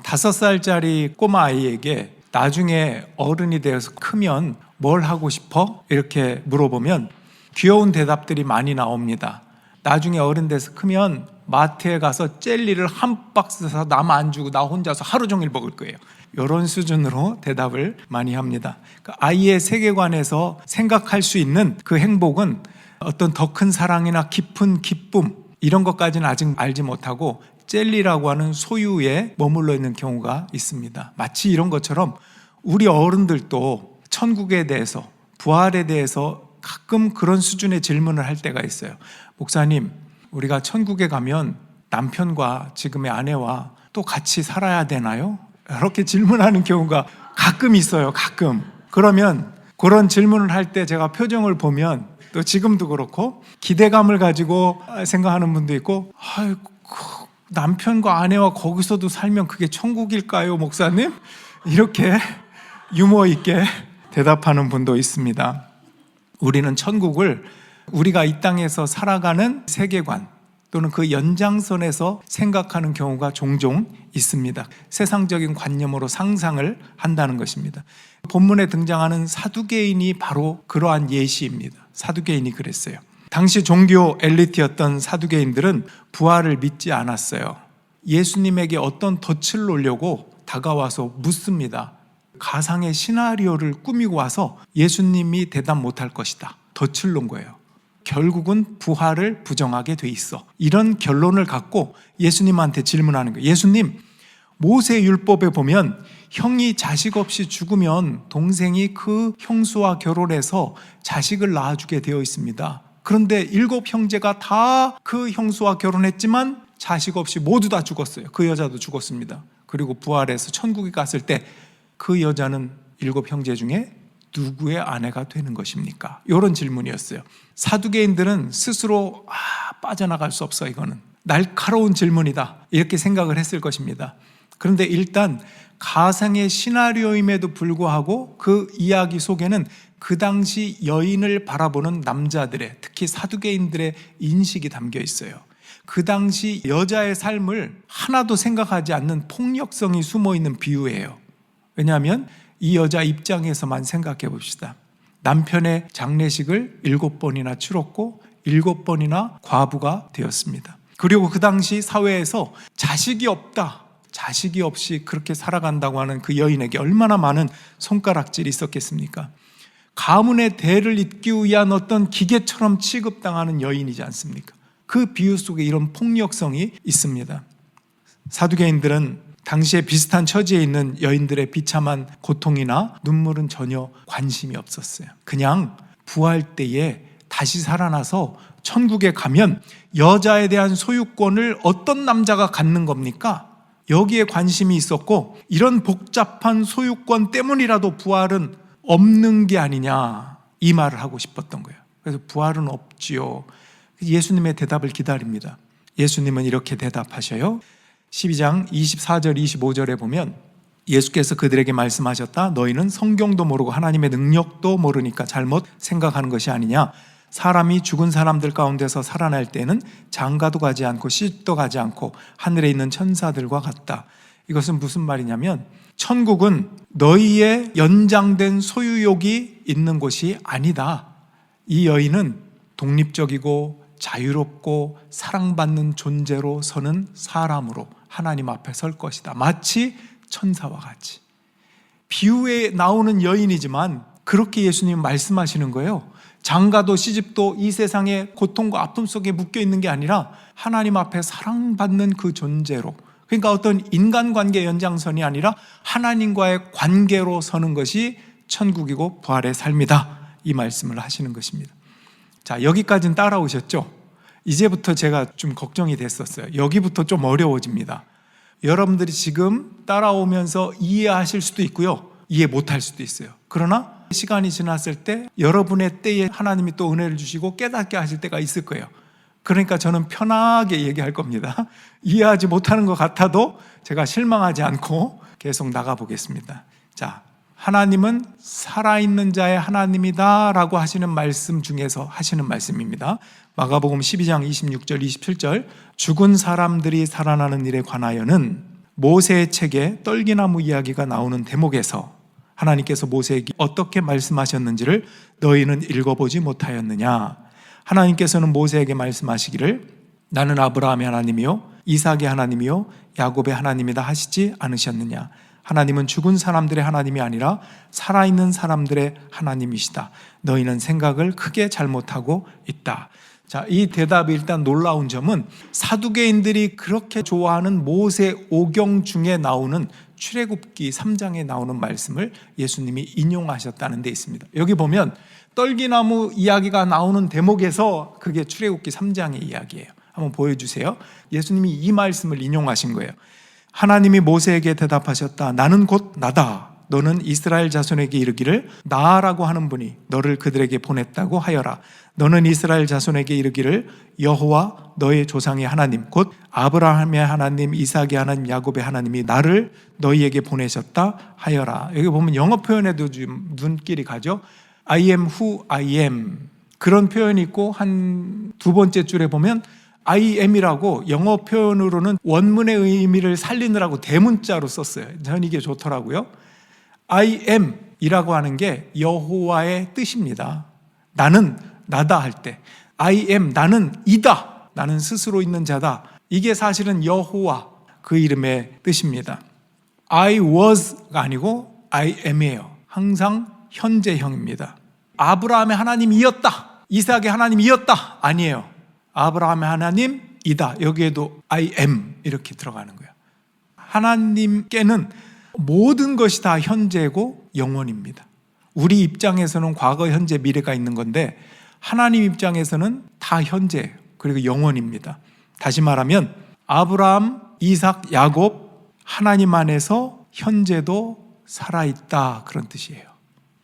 5살짜리 꼬마 아이에게 나중에 어른이 되어서 크면 뭘 하고 싶어? 이렇게 물어보면 귀여운 대답들이 많이 나옵니다. 나중에 어른 돼서 크면 마트에 가서 젤리를 한 박스 사서 남 안 주고 나 혼자서 하루 종일 먹을 거예요. 이런 수준으로 대답을 많이 합니다. 그러니까 아이의 세계관에서 생각할 수 있는 그 행복은 어떤 더 큰 사랑이나 깊은 기쁨 이런 것까지는 아직 알지 못하고 젤리라고 하는 소유에 머물러 있는 경우가 있습니다. 마치 이런 것처럼 우리 어른들도 천국에 대해서, 부활에 대해서 가끔 그런 수준의 질문을 할 때가 있어요. 목사님, 우리가 천국에 가면 남편과 지금의 아내와 또 같이 살아야 되나요? 이렇게 질문하는 경우가 가끔 있어요. 가끔. 그러면 그런 질문을 할 때 제가 표정을 보면 또 지금도 그렇고 기대감을 가지고 생각하는 분도 있고, 아이고, 남편과 아내와 거기서도 살면 그게 천국일까요, 목사님? 이렇게 유머 있게 대답하는 분도 있습니다. 우리는 천국을 우리가 이 땅에서 살아가는 세계관 또는 그 연장선에서 생각하는 경우가 종종 있습니다. 세상적인 관념으로 상상을 한다는 것입니다. 본문에 등장하는 사두개인이 바로 그러한 예시입니다. 사두개인이 그랬어요. 당시 종교 엘리트였던 사두개인들은 부활을 믿지 않았어요. 예수님에게 어떤 덫을 놓으려고 다가와서 묻습니다. 가상의 시나리오를 꾸미고 와서 예수님이 대답 못할 것이다. 덫을 놓은 거예요. 결국은 부활을 부정하게 돼 있어. 이런 결론을 갖고 예수님한테 질문하는 거예요. 예수님, 모세 율법에 보면 형이 자식 없이 죽으면 동생이 그 형수와 결혼해서 자식을 낳아주게 되어 있습니다. 그런데 7 형제가 다 그 형수와 결혼했지만 자식 없이 모두 다 죽었어요. 그 여자도 죽었습니다. 그리고 부활해서 천국에 갔을 때 그 여자는 7 형제 중에 누구의 아내가 되는 것입니까? 이런 질문이었어요. 사두개인들은 스스로 빠져나갈 수 없어, 이거는 날카로운 질문이다 이렇게 생각을 했을 것입니다. 그런데 일단 가상의 시나리오임에도 불구하고 그 이야기 속에는 그 당시 여인을 바라보는 남자들의, 특히 사두개인들의 인식이 담겨 있어요. 그 당시 여자의 삶을 하나도 생각하지 않는 폭력성이 숨어있는 비유예요. 왜냐하면 이 여자 입장에서만 생각해 봅시다. 남편의 장례식을 7번이나 치렀고 7번이나 과부가 되었습니다. 그리고 그 당시 사회에서 자식이 없다, 자식이 없이 그렇게 살아간다고 하는 그 여인에게 얼마나 많은 손가락질이 있었겠습니까? 가문의 대를 잇기 위한 어떤 기계처럼 취급당하는 여인이지 않습니까? 그 비유 속에 이런 폭력성이 있습니다. 사두개인들은 당시에 비슷한 처지에 있는 여인들의 비참한 고통이나 눈물은 전혀 관심이 없었어요. 그냥 부활 때에 다시 살아나서 천국에 가면 여자에 대한 소유권을 어떤 남자가 갖는 겁니까? 여기에 관심이 있었고, 이런 복잡한 소유권 때문이라도 부활은 없는 게 아니냐, 이 말을 하고 싶었던 거예요. 그래서 부활은 없지요. 예수님의 대답을 기다립니다. 예수님은 이렇게 대답하셔요. 12장 24절 25절에 보면 예수께서 그들에게 말씀하셨다. 너희는 성경도 모르고 하나님의 능력도 모르니까 잘못 생각하는 것이 아니냐. 사람이 죽은 사람들 가운데서 살아날 때는 장가도 가지 않고 시집도 가지 않고 하늘에 있는 천사들과 같다. 이것은 무슨 말이냐면 천국은 너희의 연장된 소유욕이 있는 곳이 아니다. 이 여인은 독립적이고 자유롭고 사랑받는 존재로 서는 사람으로 하나님 앞에 설 것이다. 마치 천사와 같이. 비유에 나오는 여인이지만 그렇게 예수님 말씀하시는 거예요. 장가도 시집도 이 세상의 고통과 아픔 속에 묶여 있는 게 아니라 하나님 앞에 사랑받는 그 존재로, 그러니까 어떤 인간관계 연장선이 아니라 하나님과의 관계로 서는 것이 천국이고 부활의 삶이다. 이 말씀을 하시는 것입니다. 자, 여기까지는 따라오셨죠? 이제부터 제가 좀 걱정이 됐었어요. 여기부터 좀 어려워집니다. 여러분들이 지금 따라오면서 이해하실 수도 있고요, 이해 못할 수도 있어요. 그러나 시간이 지났을 때 여러분의 때에 하나님이 또 은혜를 주시고 깨닫게 하실 때가 있을 거예요. 그러니까 저는 편하게 얘기할 겁니다. 이해하지 못하는 것 같아도 제가 실망하지 않고 계속 나가보겠습니다. 자, 하나님은 살아있는 자의 하나님이다 라고 하시는 말씀 중에서 하시는 말씀입니다. 마가복음 12장 26절 27절 죽은 사람들이 살아나는 일에 관하여는 모세의 책에 떨기나무 이야기가 나오는 대목에서 하나님께서 모세에게 어떻게 말씀하셨는지를 너희는 읽어보지 못하였느냐. 하나님께서는 모세에게 말씀하시기를 나는 아브라함의 하나님이요 이삭의 하나님이요 야곱의 하나님이다 하시지 않으셨느냐. 하나님은 죽은 사람들의 하나님이 아니라 살아있는 사람들의 하나님이시다. 너희는 생각을 크게 잘못하고 있다. 자, 이 대답이 일단 놀라운 점은 사두개인들이 그렇게 좋아하는 모세 오경 중에 나오는 출애굽기 3장에 나오는 말씀을 예수님이 인용하셨다는 데 있습니다. 여기 보면 떨기나무 이야기가 나오는 대목에서 그게 출애굽기 3장의 이야기예요. 한번 보여주세요. 예수님이 이 말씀을 인용하신 거예요. 하나님이 모세에게 대답하셨다. 나는 곧 나다. 너는 이스라엘 자손에게 이르기를 나라고 하는 분이 너를 그들에게 보냈다고 하여라. 너는 이스라엘 자손에게 이르기를 여호와 너의 조상의 하나님 곧 아브라함의 하나님 이삭의 하나님 야곱의 하나님이 나를 너희에게 보내셨다 하여라. 여기 보면 영어 표현에도 좀 눈길이 가죠. I am who I am 그런 표현이 있고 한 두 번째 줄에 보면 I am이라고 영어 표현으로는 원문의 의미를 살리느라고 대문자로 썼어요. 저는 이게 좋더라고요. I am 이라고 하는 게 여호와의 뜻입니다. 나는 나다 할 때 I am 나는 이다. 나는 스스로 있는 자다. 이게 사실은 여호와 그 이름의 뜻입니다. I was가 아니고 I am이에요. 항상 현재형입니다. 아브라함의 하나님이었다. 이삭의 하나님이었다. 아니에요. 아브라함의 하나님이다. 여기에도 I am 이렇게 들어가는 거예요. 하나님께는 모든 것이 다 현재고 영원입니다. 우리 입장에서는 과거, 현재, 미래가 있는 건데 하나님 입장에서는 다 현재예요. 그리고 영원입니다. 다시 말하면 아브라함, 이삭, 야곱 하나님 안에서 현재도 살아있다 그런 뜻이에요.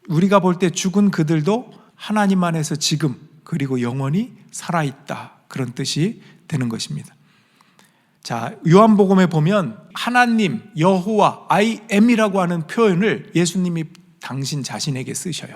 우리가 볼 때 죽은 그들도 하나님 안에서 지금 그리고 영원히 살아있다 그런 뜻이 되는 것입니다. 자, 요한복음에 보면 하나님, 여호와, I am이라고 하는 표현을 예수님이 당신 자신에게 쓰셔요.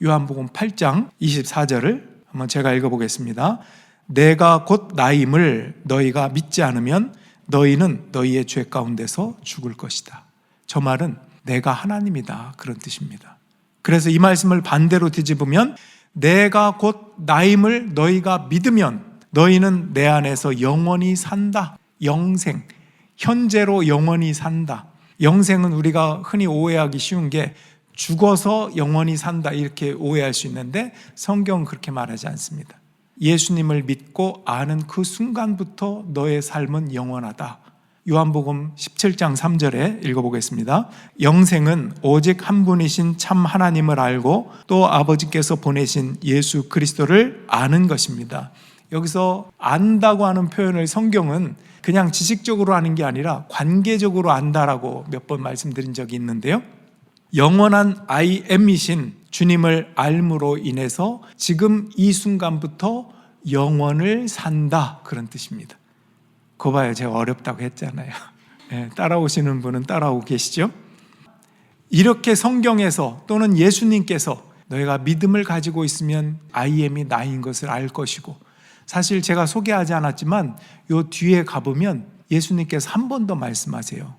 요한복음 8장 24절을 한번 제가 읽어보겠습니다. 내가 곧 나임을 너희가 믿지 않으면 너희는 너희의 죄 가운데서 죽을 것이다. 저 말은 내가 하나님이다 그런 뜻입니다. 그래서 이 말씀을 반대로 뒤집으면 내가 곧 나임을 너희가 믿으면 너희는 내 안에서 영원히 산다. 영생, 현재로 영원히 산다. 영생은 우리가 흔히 오해하기 쉬운 게 죽어서 영원히 산다 이렇게 오해할 수 있는데 성경은 그렇게 말하지 않습니다. 예수님을 믿고 아는 그 순간부터 너의 삶은 영원하다. 요한복음 17장 3절에 읽어보겠습니다. 영생은 오직 한 분이신 참 하나님을 알고 또 아버지께서 보내신 예수 그리스도를 아는 것입니다. 여기서 안다고 하는 표현을 성경은 그냥 지식적으로 아는 게 아니라 관계적으로 안다라고 몇 번 말씀드린 적이 있는데요. 영원한 I am이신 주님을 알므로 인해서 지금 이 순간부터 영원을 산다 그런 뜻입니다. 그거 봐요. 제가 어렵다고 했잖아요. 네, 따라오시는 분은 따라오고 계시죠? 이렇게 성경에서 또는 예수님께서 너희가 믿음을 가지고 있으면 I am이 나인 것을 알 것이고 사실 제가 소개하지 않았지만 요 뒤에 가보면 예수님께서 한 번 더 말씀하세요.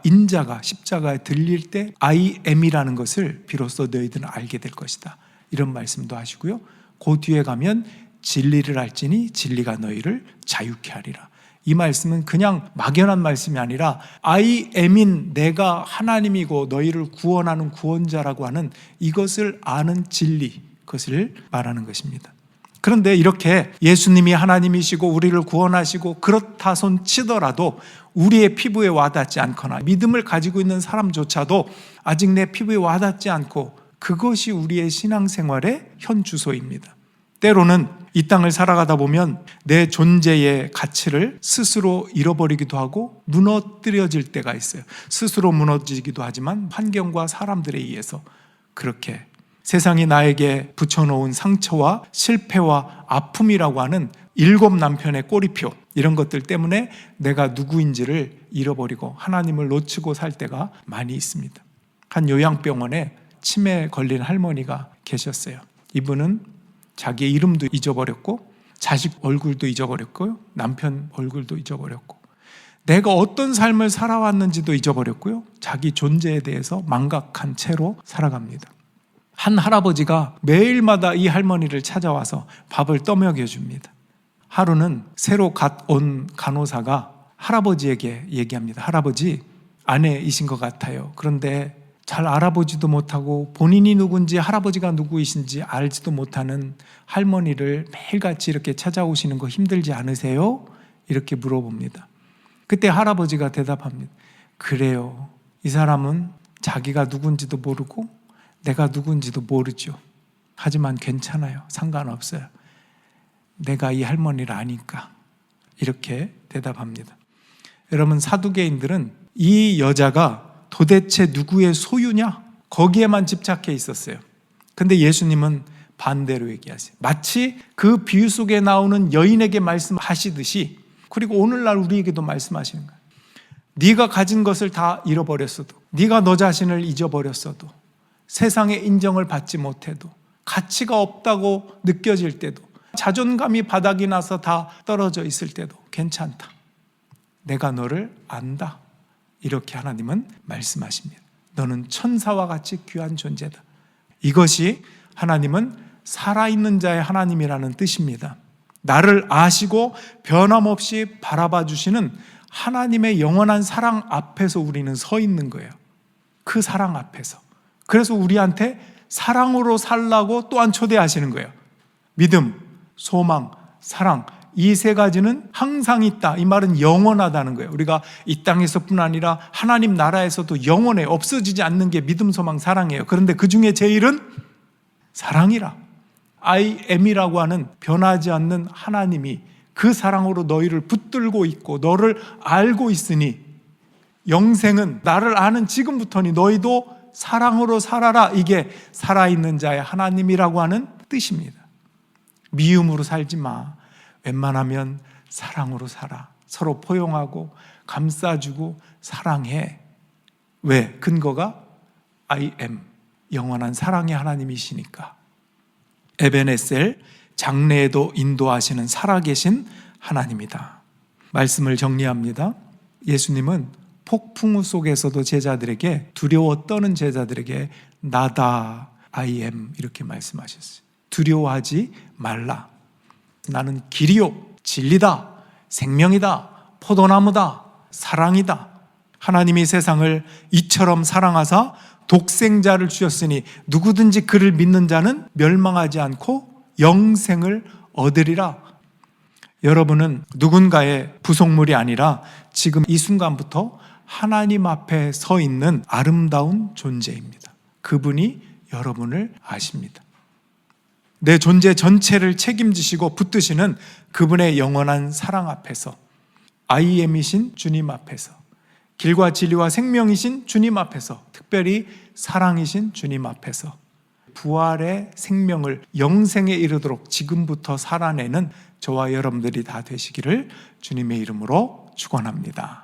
인자가 십자가에 들릴 때 I am이라는 것을 비로소 너희들은 알게 될 것이다. 이런 말씀도 하시고요. 그 뒤에 가면 진리를 알지니 진리가 너희를 자유케 하리라. 이 말씀은 그냥 막연한 말씀이 아니라 I am인 내가 하나님이고 너희를 구원하는 구원자라고 하는 이것을 아는 진리, 그것을 말하는 것입니다. 그런데 이렇게 예수님이 하나님이시고 우리를 구원하시고 그렇다 손 치더라도 우리의 피부에 와닿지 않거나 믿음을 가지고 있는 사람조차도 아직 내 피부에 와닿지 않고 그것이 우리의 신앙생활의 현 주소입니다. 때로는 이 땅을 살아가다 보면 내 존재의 가치를 스스로 잃어버리기도 하고 무너뜨려질 때가 있어요. 스스로 무너지기도 하지만 환경과 사람들에 의해서 그렇게 세상이 나에게 붙여놓은 상처와 실패와 아픔이라고 하는 7 남편의 꼬리표 이런 것들 때문에 내가 누구인지를 잃어버리고 하나님을 놓치고 살 때가 많이 있습니다. 한 요양병원에 치매에 걸린 할머니가 계셨어요. 이분은 자기의 이름도 잊어버렸고 자식 얼굴도 잊어버렸고요. 남편 얼굴도 잊어버렸고 내가 어떤 삶을 살아왔는지도 잊어버렸고요. 자기 존재에 대해서 망각한 채로 살아갑니다. 한 할아버지가 매일마다 이 할머니를 찾아와서 밥을 떠먹여 줍니다. 하루는 새로 갓 온 간호사가 할아버지에게 얘기합니다. 할아버지, 아내이신 것 같아요. 그런데 잘 알아보지도 못하고 본인이 누군지 할아버지가 누구이신지 알지도 못하는 할머니를 매일같이 이렇게 찾아오시는 거 힘들지 않으세요? 이렇게 물어봅니다. 그때 할아버지가 대답합니다. 그래요. 이 사람은 자기가 누군지도 모르고 내가 누군지도 모르죠. 하지만 괜찮아요. 상관없어요. 내가 이 할머니를 아니까. 이렇게 대답합니다. 여러분, 사두개인들은 이 여자가 도대체 누구의 소유냐? 거기에만 집착해 있었어요. 근데 예수님은 반대로 얘기하세요. 마치 그 비유 속에 나오는 여인에게 말씀하시듯이, 그리고 오늘날 우리에게도 말씀하시는 거예요. 네가 가진 것을 다 잃어버렸어도, 네가 너 자신을 잊어버렸어도, 세상의 인정을 받지 못해도, 가치가 없다고 느껴질 때도, 자존감이 바닥이 나서 다 떨어져 있을 때도 괜찮다. 내가 너를 안다. 이렇게 하나님은 말씀하십니다. 너는 천사와 같이 귀한 존재다. 이것이 하나님은 살아있는 자의 하나님이라는 뜻입니다. 나를 아시고 변함없이 바라봐 주시는 하나님의 영원한 사랑 앞에서 우리는 서 있는 거예요. 그 사랑 앞에서. 그래서 우리한테 사랑으로 살라고 또한 초대하시는 거예요. 믿음, 소망, 사랑, 이 세 가지는 항상 있다. 이 말은 영원하다는 거예요. 우리가 이 땅에서뿐 아니라 하나님 나라에서도 영원해, 없어지지 않는 게 믿음, 소망, 사랑이에요. 그런데 그 중에 제일은 사랑이라. I am이라고 하는 변하지 않는 하나님이 그 사랑으로 너희를 붙들고 있고 너를 알고 있으니 영생은 나를 아는 지금부터니 너희도 사랑으로 살아라. 이게 살아있는 자의 하나님이라고 하는 뜻입니다. 미움으로 살지 마. 웬만하면 사랑으로 살아. 서로 포용하고 감싸주고 사랑해. 왜? 근거가 I am, 영원한 사랑의 하나님이시니까. 에베네셀, 장래에도 인도하시는 살아계신 하나님이다. 말씀을 정리합니다. 예수님은 폭풍우 속에서도 제자들에게, 두려워 떠는 제자들에게 나다, I am 이렇게 말씀하셨어요. 두려워하지 말라. 나는 길이요, 진리다, 생명이다, 포도나무다, 사랑이다. 하나님이 세상을 이처럼 사랑하사 독생자를 주셨으니 누구든지 그를 믿는 자는 멸망하지 않고 영생을 얻으리라. 여러분은 누군가의 부속물이 아니라 지금 이 순간부터 하나님 앞에 서 있는 아름다운 존재입니다. 그분이 여러분을 아십니다. 내 존재 전체를 책임지시고 붙드시는 그분의 영원한 사랑 앞에서, I am이신 주님 앞에서, 길과 진리와 생명이신 주님 앞에서, 특별히 사랑이신 주님 앞에서 부활의 생명을 영생에 이르도록 지금부터 살아내는 저와 여러분들이 다 되시기를 주님의 이름으로 축원합니다.